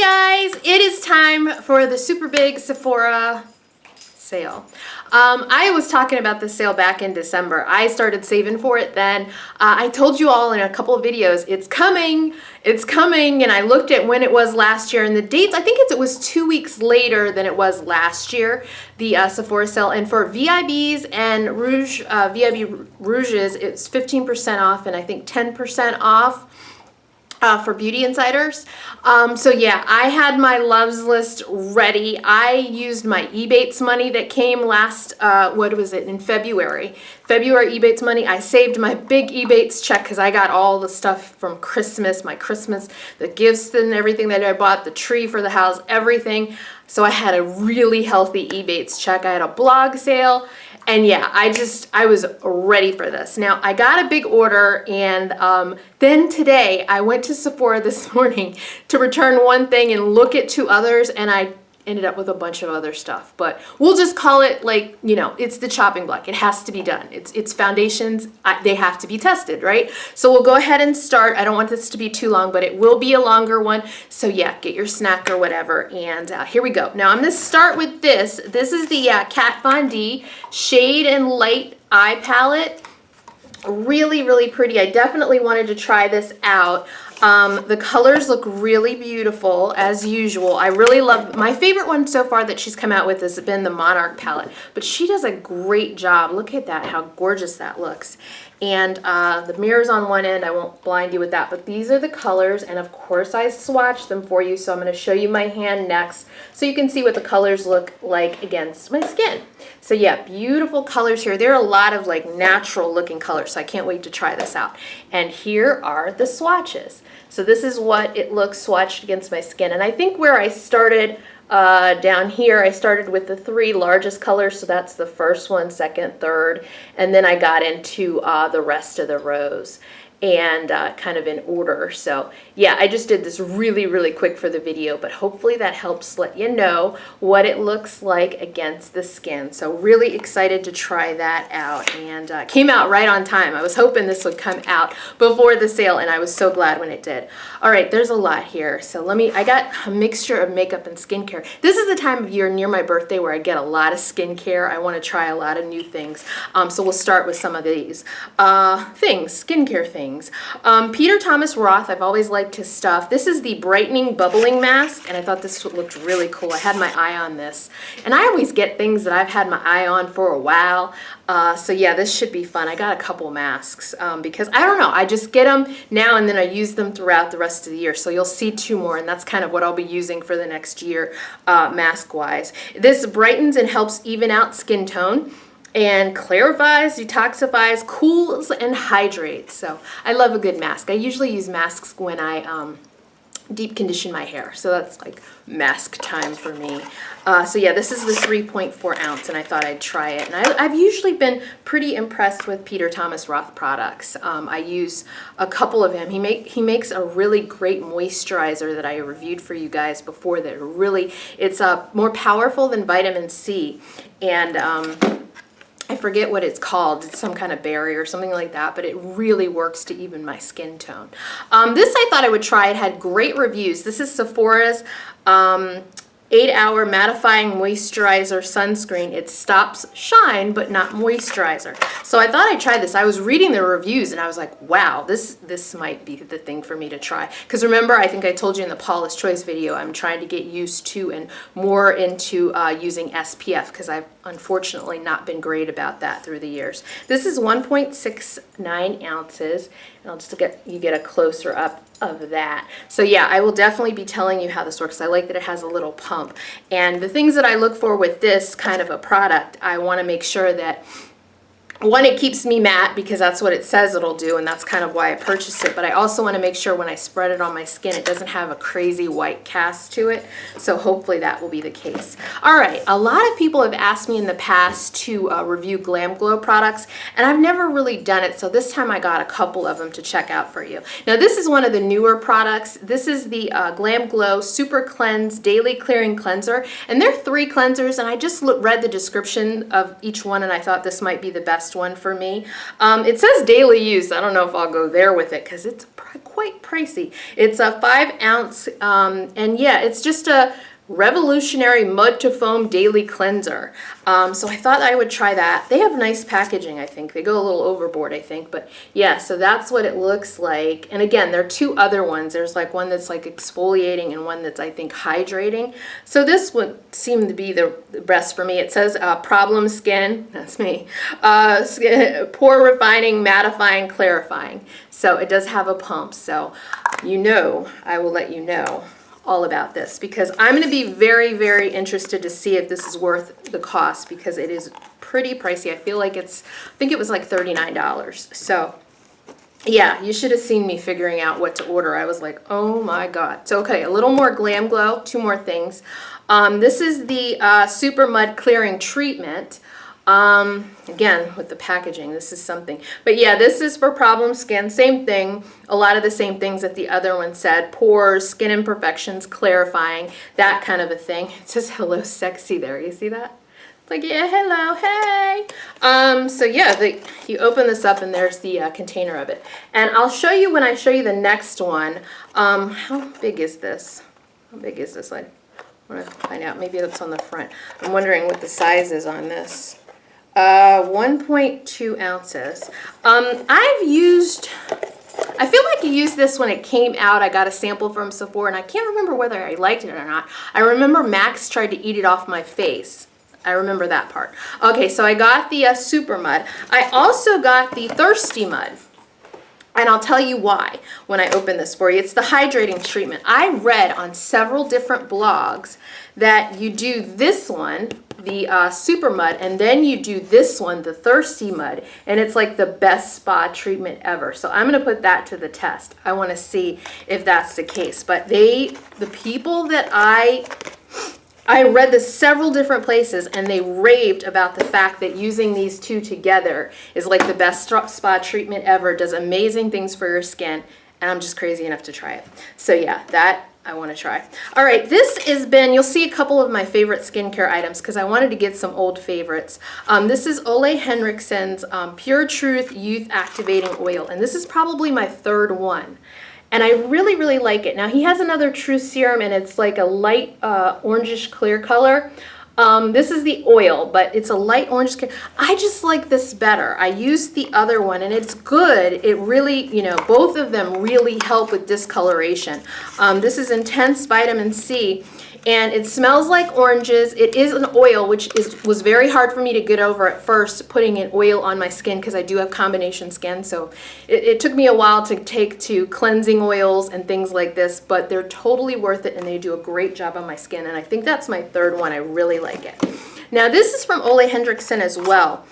Hi guys, it is time for the super big Sephora sale. I was talking about this sale back in December. I started saving for it then. I told you all in a couple of videos, it's coming, and I looked at when it was last year and the dates. I think it was 2 weeks later than it was last year, the Sephora sale. And for VIBs and VIB Rouges, it's 15% off and I think 10% off. For Beauty Insiders. So yeah, I had my loves list ready. I used my Ebates money that came last, what was it, in February Ebates money. I saved my big Ebates check because I got all the stuff from Christmas, the gifts and everything that I bought, the tree for the house, everything. So I had a really healthy Ebates check. I had a blog sale. And yeah, I was ready for this. Now, I got a big order, and then today I went to Sephora this morning to return one thing and look at two others, and I ended up with a bunch of other stuff. But we'll just call it, like, you know, it's the chopping block. It has to be done. It's foundations. They have to be tested, right? So we'll go ahead and start. I don't want this to be too long, but it will be a longer one. So yeah, get your snack or whatever. And here we go. Now I'm going to start with this. This is the Kat Von D Shade and Light Eye Palette. Really, really pretty. I definitely wanted to try this out. The colors look really beautiful as usual. I really love, my favorite one so far that she's come out with has been the Monarch palette, but she does a great job. Look at that, how gorgeous that looks. And the mirror's on one end. I won't blind you with that, but these are the colors, and of course I swatched them for you, so I'm going to show you my hand next so you can see what the colors look like against my skin. So yeah, beautiful colors here. There are a lot of like natural looking colors, so I can't wait to try this out. And here are the swatches. So this is what it looks swatched against my skin, and I think where I started down here, I started with the three largest colors, so that's the first one, second, third, and then I got into the rest of the rows and kind of in order. So yeah, I just did this really, really quick for the video, but hopefully that helps let you know what it looks like against the skin. So really excited to try that out, and came out right on time. I was hoping this would come out before the sale, and I was so glad when it did. All right, there's a lot here. So I got a mixture of makeup and skincare. This is the time of year near my birthday where I get a lot of skincare. I want to try a lot of new things. So we'll start with some of these skincare things. Peter Thomas Roth, I've always liked his stuff. This is the Brightening Bubbling Mask, and I thought this looked really cool. I had my eye on this, and I always get things that I've had my eye on for a while. So yeah, this should be fun. I got a couple masks because I don't know, I just get them now and then I use them throughout the rest of the year. So you'll see two more, and that's kind of what I'll be using for the next year mask-wise. This brightens and helps even out skin tone, and clarifies, detoxifies, cools, and hydrates. So I love a good mask. I usually use masks when I deep condition my hair. So that's like mask time for me. So yeah, this is the 3.4 ounce, and I thought I'd try it. And I've usually been pretty impressed with Peter Thomas Roth products. I use a couple of him. He makes a really great moisturizer that I reviewed for you guys before that it's more powerful than vitamin C. And I forget what it's called. It's some kind of berry or something like that, but it really works to even my skin tone. This I thought I would try. It had great reviews. This is Sephora's 8-hour mattifying moisturizer sunscreen. It stops shine but not moisturizer. So I thought I'd try this. I was reading the reviews and I was like, wow, this might be the thing for me to try. Because remember, I think I told you in the Paula's Choice video, I'm trying to get used to and more into using SPF, because I've unfortunately not been great about that through the years. This is 1.69 ounces, and I'll just get a closer up of that. So yeah, I will definitely be telling you how this works. I like that it has a little pump. And the things that I look for with this kind of a product, I want to make sure that, one, it keeps me matte because that's what it says it'll do, and that's kind of why I purchased it. But I also want to make sure when I spread it on my skin, it doesn't have a crazy white cast to it. So hopefully that will be the case. All right, a lot of people have asked me in the past to review Glamglow products, and I've never really done it. So this time I got a couple of them to check out for you. Now this is one of the newer products. This is the Glamglow Super Cleanse Daily Clearing Cleanser, and they're 3 cleansers, and I just read the description of each one, and I thought this might be the best one for me. It says daily use. I don't know if I'll go there with it because it's quite pricey. It's a 5 ounce, and yeah, it's just a revolutionary mud to foam daily cleanser. So I thought I would try that. They have nice packaging, I think. They go a little overboard, I think, but yeah, so that's what it looks like. And again, there are 2 other ones. There's like one that's like exfoliating and one that's, I think, hydrating. So this would seem to be the best for me. It says problem skin, that's me, pore refining, mattifying, clarifying. So it does have a pump. So you know, I will let you know all about this because I'm going to be very, very interested to see if this is worth the cost because it is pretty pricey. I feel like I think it was like $39. So yeah, you should have seen me figuring out what to order. I was like, oh my God. So okay, a little more Glamglow, 2 more things. This is the Super Mud Clearing Treatment. Again, with the packaging, this is something. But yeah, this is for problem skin. Same thing. A lot of the same things that the other one said. Pores, skin imperfections, clarifying, that kind of a thing. It says hello sexy there. You see that? It's like, yeah, hello, hey. So yeah, you open this up and there's the container of it. And I'll show you when I show you the next one. How big is this? How big is this? I want to find out. Maybe it's on the front. I'm wondering what the size is on this. 1.2 ounces. I feel like I used this when it came out. I got a sample from Sephora and I can't remember whether I liked it or not. I remember Max tried to eat it off my face. I remember that part. Okay, so I got the Super Mud. I also got the Thirsty Mud. And I'll tell you why when I open this for you. It's the hydrating treatment. I read on several different blogs that you do this one, the Super Mud, and then you do this one, the Thirsty Mud, and it's like the best spa treatment ever. So I'm gonna put that to the test. I wanna see if that's the case. But the people that I read this several different places and they raved about the fact that using these 2 together is like the best spa treatment ever, does amazing things for your skin, and I'm just crazy enough to try it. So yeah, that I want to try. All right, this has been, you'll see a couple of my favorite skincare items because I wanted to get some old favorites. This is Ole Henriksen's Pure Truth Youth Activating Oil, and this is probably my 3rd one. And I really, really like it. Now, he has another True Serum, and it's like a light orangish clear color. This is the oil, but it's a light orange clear. I just like this better. I used the other one, and it's good. It really, you know, both of them really help with discoloration. This is Intense Vitamin C. And it smells like oranges. It is an oil, which was very hard for me to get over at first, putting an oil on my skin because I do have combination skin. So it took me a while to take to cleansing oils and things like this, but they're totally worth it and they do a great job on my skin. And I think that's my 3rd one. I really like it. Now this is from Ole Henriksen as well.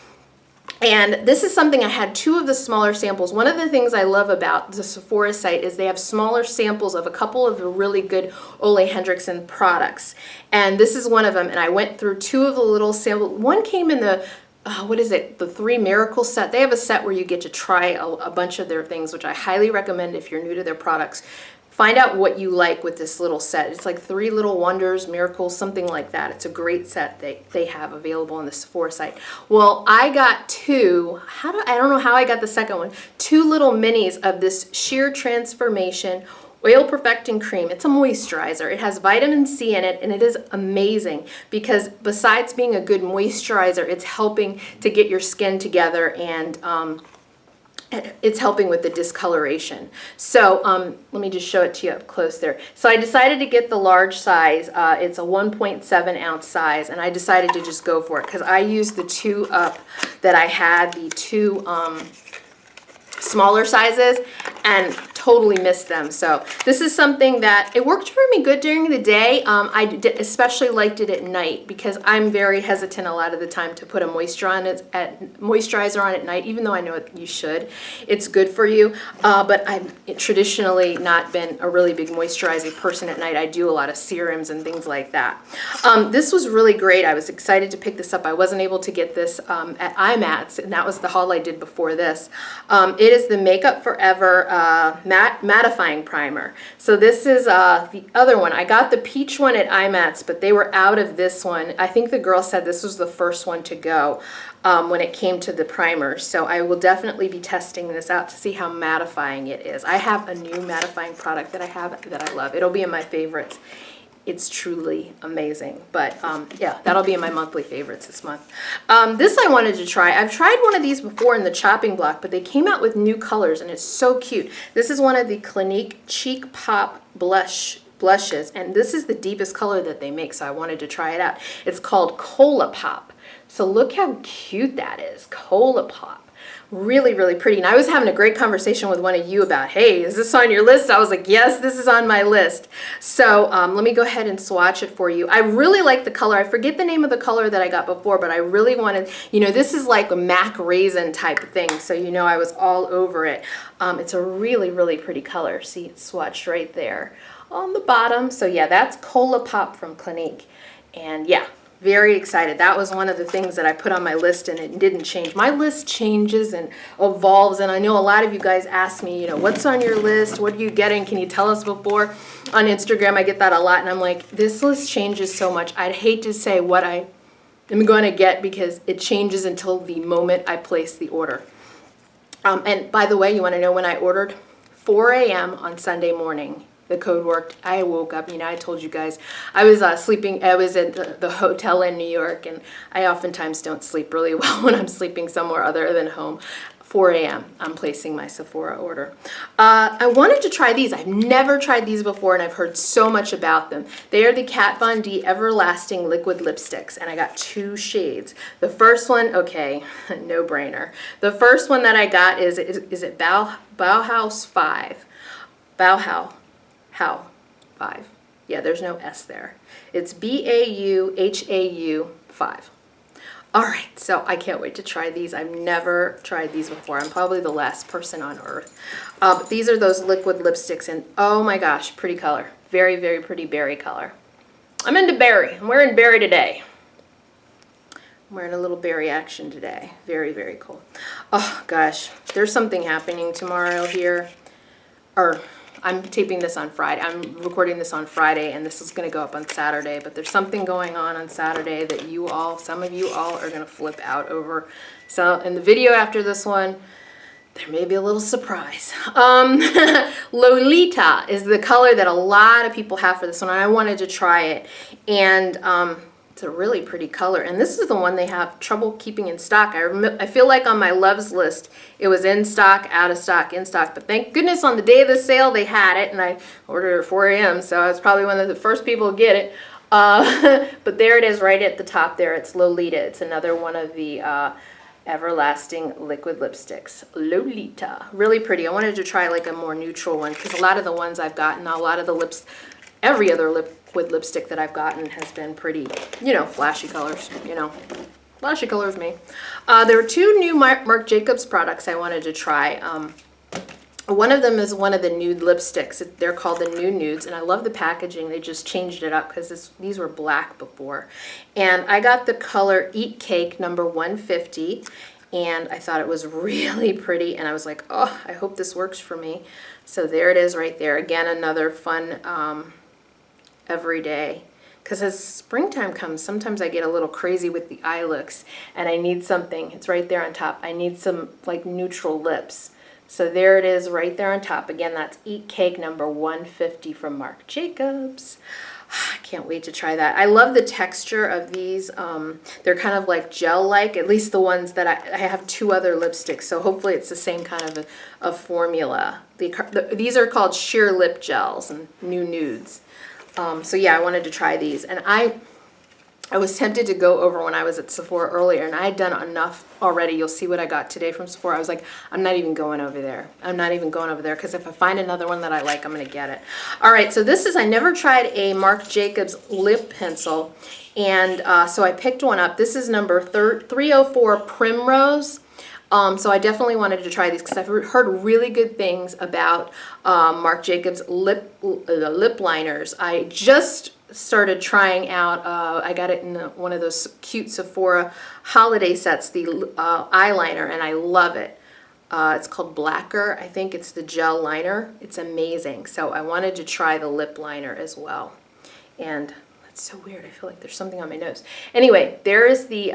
And this is something I had 2 of the smaller samples. One of the things I love about the Sephora site is they have smaller samples of a couple of the really good Ole Henriksen products. And this is one of them. And I went through 2 of the little samples. One came in the, what is it, the 3 Miracle set. They have a set where you get to try a bunch of their things, which I highly recommend if you're new to their products. Find out what you like with this little set. It's like 3 Little Wonders, Miracles, something like that. It's a great set they have available on the Sephora site. Well, I got 2, I don't know how I got the second one, 2 little minis of this Sheer Transformation Oil Perfecting Cream. It's a moisturizer. It has vitamin C in it, and it is amazing because besides being a good moisturizer, it's helping to get your skin together and it's helping with the discoloration. So let me just show it to you up close there. So I decided to get the large size. It's a 1.7 ounce size, and I decided to just go for it because I used the 2 up that I had, the 2 smaller sizes, and totally missed them. So this is something that it worked for me good during the day. I especially liked it at night because I'm very hesitant a lot of the time to put a moisturizer on at night, even though I know you should. It's good for you, but I've traditionally not been a really big moisturizing person at night. I do a lot of serums and things like that. This was really great. I was excited to pick this up. I wasn't able to get this at IMATS, and that was the haul I did before this. It is the Makeup Forever mattifying primer. So this is the other one. I got the peach one at IMATS, but they were out of this one. I think the girl said this was the first one to go when it came to the primers. So I will definitely be testing this out to see how mattifying it is. I have a new mattifying product that I have that I love. It'll be in my favorites. It's truly amazing. But yeah, that'll be in my monthly favorites this month. This I wanted to try. I've tried one of these before in the chopping block, but they came out with new colors and it's so cute. This is one of the Clinique Cheek Pop blushes, and this is the deepest color that they make, so I wanted to try it out. It's called Cola Pop. So look how cute that is, Cola Pop. Really, really pretty. And I was having a great conversation with one of you about, hey, is this on your list? I was like, yes, this is on my list. So let me go ahead and swatch it for you. I really like the color. I forget the name of the color that I got before, but I really wanted, you know, this is like a MAC raisin type thing. So, you know, I was all over it. It's a really, really pretty color. See, it's swatched right there on the bottom. So yeah, that's Cola Pop from Clinique. And yeah, very excited. That was one of the things that I put on my list and it didn't change. My list changes and evolves, and I know a lot of you guys ask me, you know, what's on your list? What are you getting? Can you tell us before? On Instagram, I get that a lot, and I'm like, this list changes so much. I'd hate to say what I am going to get because it changes until the moment I place the order. And by the way, you want to know when I ordered? 4 a.m. on Sunday morning. The code worked. I woke up, you know, I told you guys, I was sleeping, I was at the hotel in New York, and I oftentimes don't sleep really well when I'm sleeping somewhere other than home. 4 a.m. I'm placing my Sephora order. I wanted to try these. I've never tried these before, and I've heard so much about them. They are the Kat Von D Everlasting Liquid Lipsticks, and I got 2 shades. The first one, okay, no brainer. The first one that I got is it Bauhaus 5? Bauhaus. 5. Yeah, there's no S there. It's BAUHAU 5. All right, so I can't wait to try these. I've never tried these before. I'm probably the last person on earth. But these are those liquid lipsticks, and oh my gosh, pretty color. Very, very pretty berry color. I'm into berry. I'm wearing berry today. I'm wearing a little berry action today. Very, very cool. Oh gosh, there's something happening tomorrow here. I'm taping this on Friday. I'm recording this on Friday, and this is going to go up on Saturday. But there's something going on Saturday that some of you all are going to flip out over. So in the video after this one, there may be a little surprise. Lolita is the color that a lot of people have for this one. I wanted to try it, and it's a really pretty color, and this is the one they have trouble keeping in stock. I feel like on my loves list, it was in stock, out of stock, in stock, but thank goodness on the day of the sale, they had it, and I ordered it at 4 a.m., so I was probably one of the first people to get it. But there it is right at the top there. It's Lolita. It's another one of the Everlasting Liquid Lipsticks. Lolita. Really pretty. I wanted to try like a more neutral one because a lot of the ones I've gotten, a lot of the lips, every other liquid lipstick that I've gotten has been pretty, you know, flashy colors, you know. Flashy colors me. There were 2 new Marc Jacobs products I wanted to try. One of them is one of the nude lipsticks. They're called the New Nudes, and I love the packaging. They just changed it up because these were black before. And I got the color Eat Cake number 150, and I thought it was really pretty, and I was like, oh, I hope this works for me. So there it is right there. Again, another fun everyday. Because as springtime comes, sometimes I get a little crazy with the eye looks, and I need something. It's right there on top. I need some like neutral lips. So there it is right there on top. Again, that's Eat Cake number 150 from Marc Jacobs. I can't wait to try that. I love the texture of these. They're kind of like gel-like, at least the ones that I have 2 other lipsticks, so hopefully it's the same kind of a formula. These are called sheer lip gels and New Nudes. So yeah, I wanted to try these, and I was tempted to go over when I was at Sephora earlier, and I had done enough already. You'll see what I got today from Sephora. I was like, I'm not even going over there. I'm not even going over there, because if I find another one that I like, I'm going to get it. All right, so this is, I never tried a Marc Jacobs lip pencil, and so I picked one up. This is number 304 Primrose. So I definitely wanted to try these because I've heard really good things about Marc Jacobs lip liners. I just started trying out, I got it in one of those cute Sephora holiday sets, the eyeliner, and I love it. It's called Blacker. I think it's the gel liner. It's amazing. So I wanted to try the lip liner as well. And it's so weird. I feel like there's something on my nose. Anyway, there is the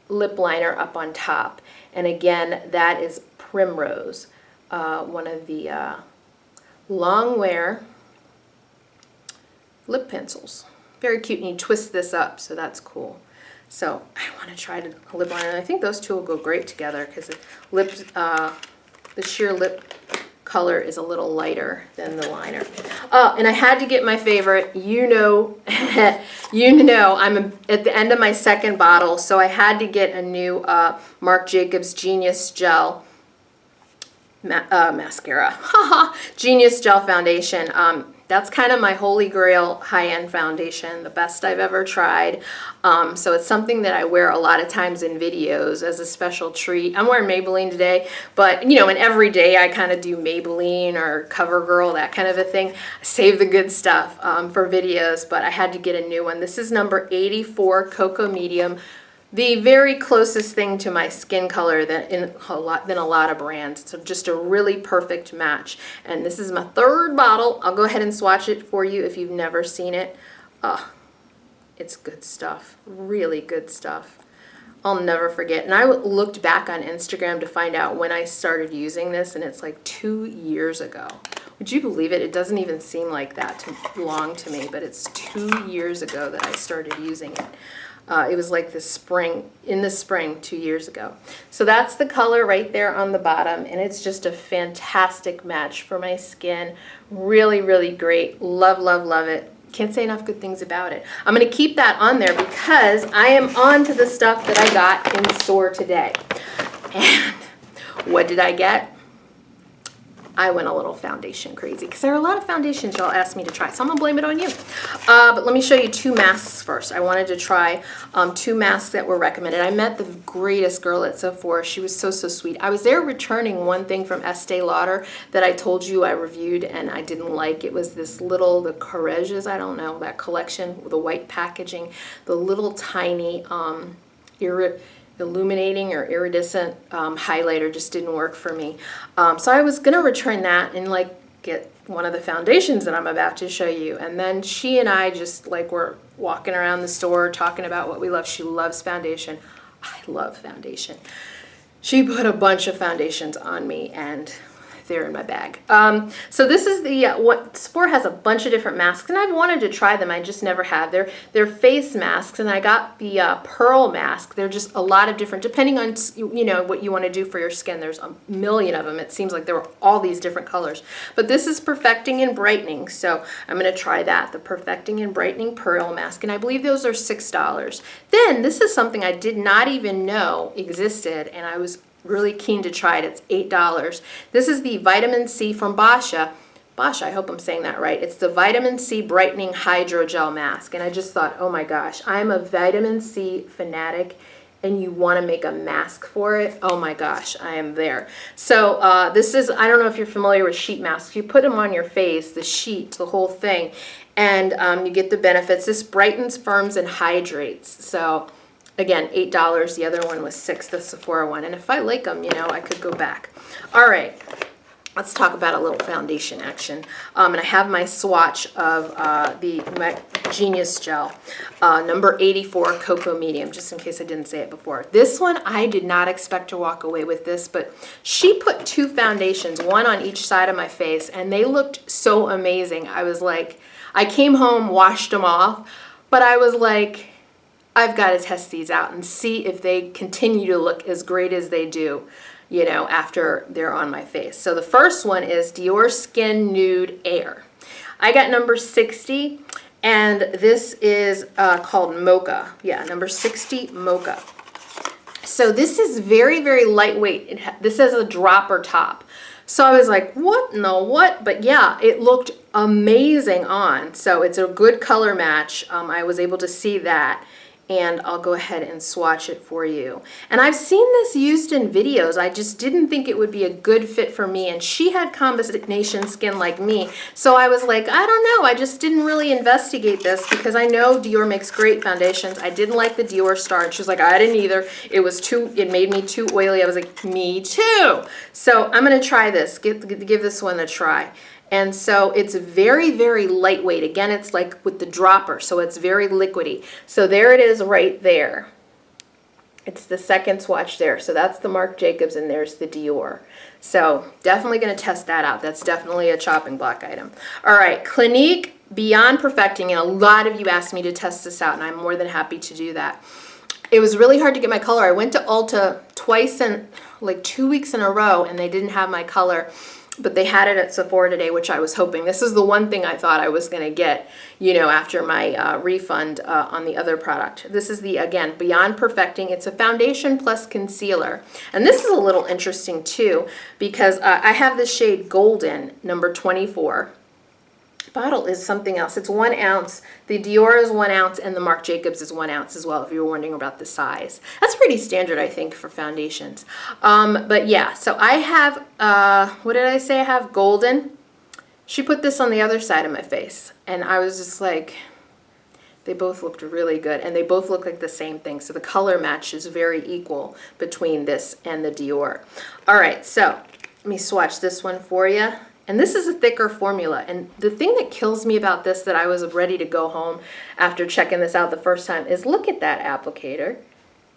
lip liner up on top. And again, that is Primrose, one of the long wear lip pencils. Very cute. And you twist this up, so that's cool. So I want to try the lip liner. I think those two will go great together because the sheer lip color is a little lighter than the liner. Oh, and I had to get my favorite. You know, I'm at the end of my second bottle, so I had to get a new Marc Jacobs Genius Gel mascara. Genius Gel Foundation. That's kind of my holy grail high-end foundation, the best I've ever tried. So it's something that I wear a lot of times in videos as a special treat. I'm wearing Maybelline today, but you know, and every day I kind of do Maybelline or CoverGirl, that kind of a thing. I save the good stuff for videos, but I had to get a new one. This is number 84 Cocoa Medium. The very closest thing to my skin color than a lot of brands. So just a really perfect match. And this is my third bottle. I'll go ahead and swatch it for you if you've never seen it. It's good stuff. Really good stuff. I'll never forget. And I looked back on Instagram to find out when I started using this, and it's like 2 years ago. Would you believe it? It doesn't even seem like that long to me, but it's 2 years ago that I started using it. It was like in the spring 2 years ago. So that's the color right there on the bottom, and it's just a fantastic match for my skin. Really, really great. Love, love, love it. Can't say enough good things about it. I'm going to keep that on there because I am on to the stuff that I got in store today. And what did I get? I went a little foundation crazy because there are a lot of foundations y'all asked me to try, so I'm gonna blame it on you. But let me show you two masks first. I wanted to try two masks that were recommended. I met the greatest girl at Sephora. She was so, so sweet. I was there returning one thing from Estee Lauder that I told you I reviewed and I didn't like. It was this little, the Courageous, I don't know, that collection with the white packaging, the little tiny illuminating or iridescent highlighter just didn't work for me. So I was gonna return that and like get one of the foundations that I'm about to show you. And then she and I just like were walking around the store talking about what we love. She loves foundation. I love foundation. She put a bunch of foundations on me and they're in my bag. So this is the, Sephora has a bunch of different masks and I've wanted to try them. I just never have. They're face masks and I got the pearl mask. They're just a lot of different, depending on, you know, what you want to do for your skin. There's a million of them. It seems like there were all these different colors. But this is Perfecting and Brightening. So I'm going to try that, the Perfecting and Brightening Pearl Mask. And I believe those are $6. Then this is something I did not even know existed and I was really keen to try it. It's $8. This is the Vitamin C from Basha. Basha, I hope I'm saying that right. It's the Vitamin C Brightening Hydrogel Mask. And I just thought, oh my gosh, I'm a vitamin C fanatic and you want to make a mask for it. Oh my gosh, I am there. So this is, I don't know if you're familiar with sheet masks. You put them on your face, the sheet, the whole thing, and you get the benefits. This brightens, firms, and hydrates. So again, $8. The other one was $6, the Sephora one. And if I like them, you know, I could go back. All right, let's talk about a little foundation action. And I have my swatch of my Genius Gel, number 84 Cocoa Medium, just in case I didn't say it before. This one, I did not expect to walk away with this, but she put two foundations, one on each side of my face, and they looked so amazing. I was like, I came home, washed them off, but I was like, I've got to test these out and see if they continue to look as great as they do, you know, after they're on my face. So the first one is Dior Skin Nude Air. I got number 60, and this is called Mocha. Yeah, number 60, Mocha. So this is very, very lightweight. This has a dropper top. So I was like, what? No, what? But yeah, it looked amazing on. So it's a good color match. I was able to see that. and I'll go ahead and swatch it for you. And I've seen this used in videos. I just didn't think it would be a good fit for me, and she had combination skin like me, so I was like, I don't know, I just didn't really investigate this because I know Dior makes great foundations. I didn't like the Dior Star, and she was like, I didn't either. It made me too oily. I was like, me too. So I'm gonna try this, give this one a try. And so it's very, very lightweight. Again, it's like with the dropper, so it's very liquidy. So there it is right there. It's the second swatch there. So that's the Marc Jacobs, and there's the Dior. So definitely going to test that out. That's definitely a chopping block item. All right, Clinique Beyond Perfecting, and a lot of you asked me to test this out, and I'm more than happy to do that. It was really hard to get my color. I went to Ulta twice in like 2 weeks in a row, and they didn't have my color. But they had it at Sephora today, which I was hoping. This is the one thing I thought I was going to get, you know, after my refund on the other product. This is the, again, Beyond Perfecting. It's a foundation plus concealer. And this is a little interesting, too, because I have the shade Golden, number 24. Bottle is something else. It's 1 ounce. The Dior is 1 ounce, and the Marc Jacobs is 1 ounce as well, if you were wondering about the size. That's pretty standard, I think, for foundations. But yeah, so I have, what did I say? I have Golden. She put this on the other side of my face, and I was just like, they both looked really good, and they both look like the same thing. So the color match is very equal between this and the Dior. All right, so let me swatch this one for you. And this is a thicker formula. And the thing that kills me about this, that I was ready to go home after checking this out the first time, is look at that applicator.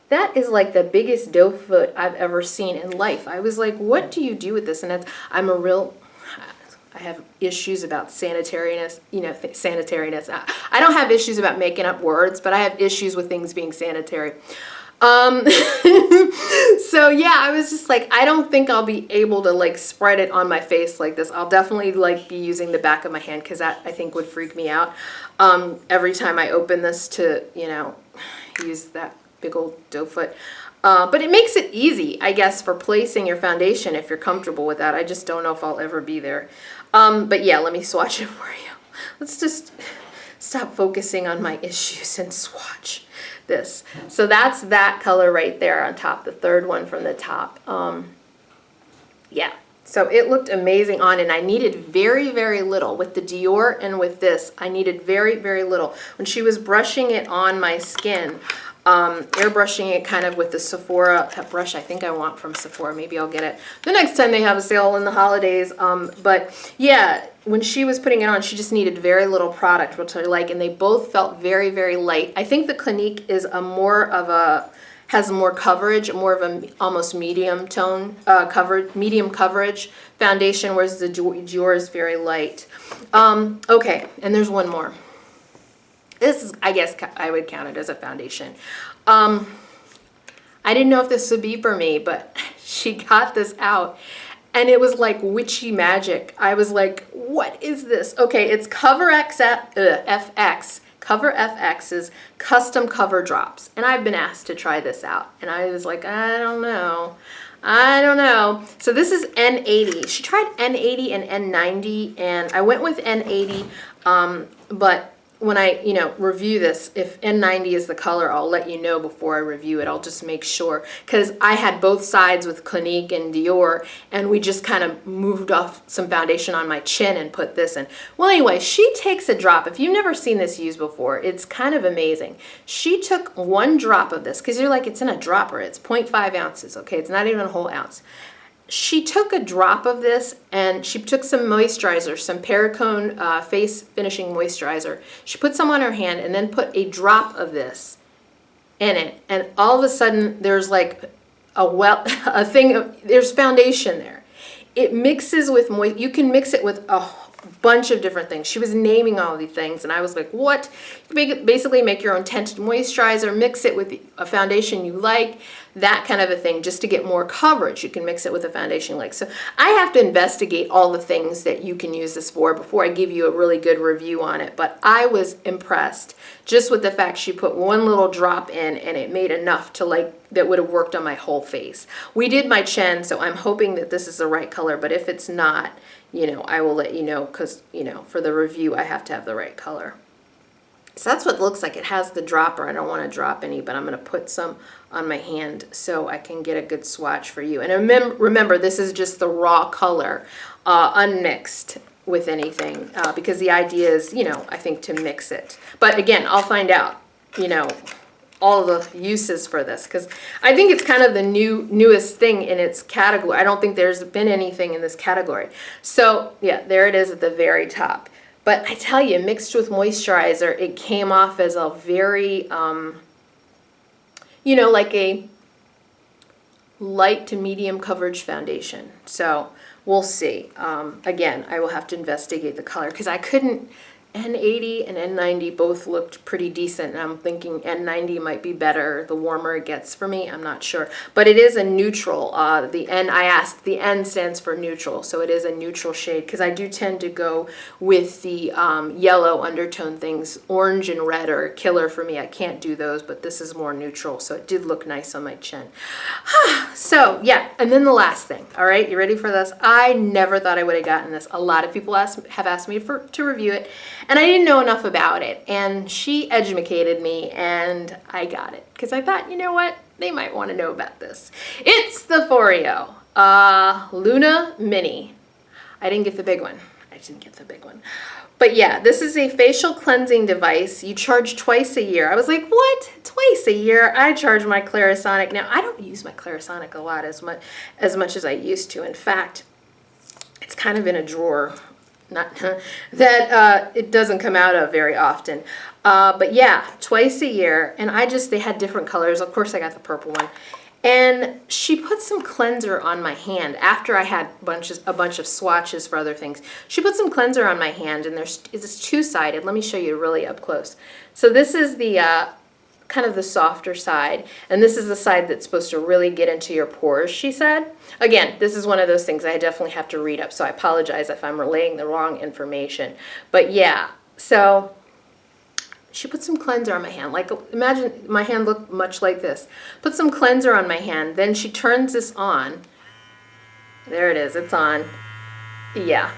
That is like the biggest doe foot I've ever seen in life. I was like, what do you do with this? And I have issues about sanitariness, you know, sanitariness. I don't have issues about making up words, but I have issues with things being sanitary. So yeah, I was just like, I don't think I'll be able to like spread it on my face like this. I'll definitely like be using the back of my hand, because that I think would freak me out every time I open this to, you know, use that big old doe foot. But it makes it easy, I guess, for placing your foundation if you're comfortable with that. I just don't know if I'll ever be there. But yeah, let me swatch it for you. Let's just stop focusing on my issues and swatch this. So that's that color right there on top, the third one from the top. Yeah, so it looked amazing on, and I needed very, very little. With the Dior and with this, I needed very, very little. When she was brushing it on my skin, airbrushing it kind of with the Sephora brush I think I want from Sephora. Maybe I'll get it the next time they have a sale in the holidays. But yeah, when she was putting it on, she just needed very little product, which I like, and they both felt very, very light. I think the Clinique is has more coverage, more of a almost medium tone medium coverage foundation, whereas the Dior is very light. Okay, and there's one more. This is, I guess I would count it as a foundation. I didn't know if this would be for me, but she got this out, and it was like witchy magic. I was like, what is this? Okay, it's Cover FX. Cover FX's custom cover drops. And I've been asked to try this out. And I was like, I don't know. So this is N80. She tried N80 and N90, and I went with N80, but when I, review this, if N90 is the color, I'll let you know before I review it. I'll just make sure, because I had both sides with Clinique and Dior, and we just kind of moved off some foundation on my chin and put this in. Well, anyway, she takes a drop. If you've never seen this used before, it's kind of amazing. She took 1 drop of this, because you're like, it's in a dropper. It's 0.5 ounces, okay? It's not even a whole ounce. She took a drop of this, and she took some moisturizer, some Perricone face finishing moisturizer. She put some on her hand and then put a drop of this in it. And all of a sudden, there's like there's foundation there. It mixes with you can mix it with a bunch of different things. She was naming all these things, and I was like, what? You basically make your own tinted moisturizer, mix it with a foundation you like, that kind of a thing, just to get more coverage. You can mix it with a foundation you like. So I have to investigate all the things that you can use this for before I give you a really good review on it. But I was impressed just with the fact she put 1 little drop in, and it made enough to that would have worked on my whole face. We did my chin, so I'm hoping that this is the right color, but if it's not, I will let you know, because, for the review, I have to have the right color. So that's what it looks like. It has the dropper. I don't want to drop any, but I'm going to put some on my hand so I can get a good swatch for you. And remember, this is just the raw color, unmixed with anything, because the idea is, you know, I think to mix it. But again, I'll find out, you know, all the uses for this, because I think it's kind of the newest thing in its category. I don't think there's been anything in this category. So yeah, there it is at the very top. But I tell you, mixed with moisturizer, it came off as a very, you know, like a light to medium coverage foundation. So we'll see. Again, I will have to investigate the color because I couldn't. N80 and N90 both looked pretty decent, and I'm thinking N90 might be better the warmer it gets for me. I'm not sure, but it is a neutral. The N, I asked, the N stands for neutral, so it is a neutral shade because I do tend to go with the yellow undertone things. Orange and red are a killer for me. I can't do those, but this is more neutral, so it did look nice on my chin. So yeah, and then the last thing. All right, you ready for this? I never thought I would have gotten this. A lot of people have asked me to review it. And I didn't know enough about it, and she educated me, and I got it. Because I thought, you know what? They might want to know about this. It's the Foreo Luna Mini. I didn't get the big one. But yeah, this is a facial cleansing device. You charge twice a year. I was like, what? Twice a year? I charge my Clarisonic. Now, I don't use my Clarisonic a lot as much as I used to. In fact, it's kind of in a drawer. Not that it doesn't come out of very often. But yeah, twice a year. And they had different colors. Of course, I got the purple one. And she put some cleanser on my hand after I had a bunch of swatches for other things. She put some cleanser on my hand, and it's two-sided. Let me show you really up close. So this is the kind of the softer side, and this is the side that's supposed to really get into your pores, she said. Again, this is one of those things I definitely have to read up, so I apologize if I'm relaying the wrong information. But yeah, so she put some cleanser on my hand. Like, imagine my hand looked much like this. Put some cleanser on my hand, then she turns this on. There it is, it's on. Yeah,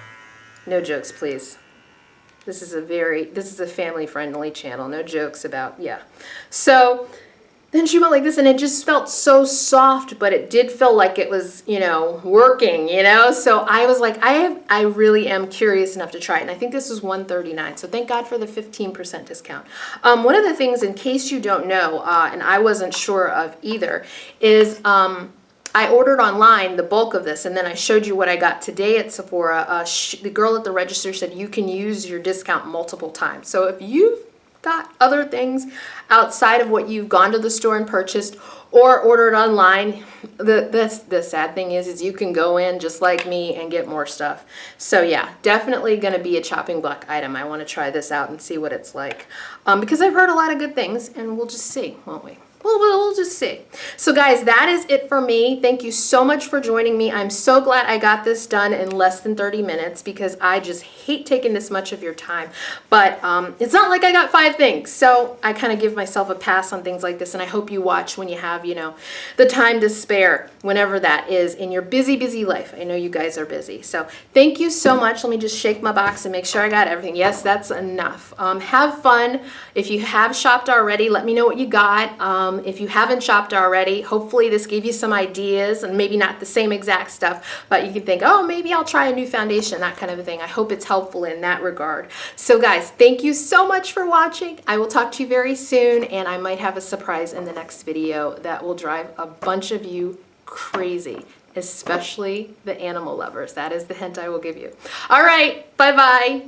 no jokes, please. This is a family-friendly channel. No jokes about, yeah. So then she went like this, and it just felt so soft, but it did feel like it was, you know, working, you know? So I was like, I really am curious enough to try it, and I think this was $139, so thank God for the 15% discount. One of the things, in case you don't know, and I wasn't sure of either, is I ordered online the bulk of this, and then I showed you what I got today at Sephora. The girl at the register said you can use your discount multiple times. So if you've got other things outside of what you've gone to the store and purchased or ordered online, the sad thing is you can go in just like me and get more stuff. So yeah, definitely going to be a chopping block item. I want to try this out and see what it's like, because I've heard a lot of good things, and we'll just see, won't we? Well, we'll just see. So guys, that is it for me. Thank you so much for joining me. I'm so glad I got this done in less than 30 minutes because I just hate taking this much of your time. But it's not like I got 5 things. So I kind of give myself a pass on things like this, and I hope you watch when you have, you know, the time to spare, whenever that is in your busy, busy life. I know you guys are busy. So thank you so much. Let me just shake my box and make sure I got everything. Yes, that's enough. Have fun. If you have shopped already, let me know what you got. If you haven't shopped already, hopefully this gave you some ideas, and maybe not the same exact stuff, but you can think, oh, maybe I'll try a new foundation, that kind of a thing. I hope it's helpful in that regard. So guys, thank you so much for watching. I will talk to you very soon, and I might have a surprise in the next video that will drive a bunch of you crazy, especially the animal lovers. That is the hint I will give you. All right, bye-bye.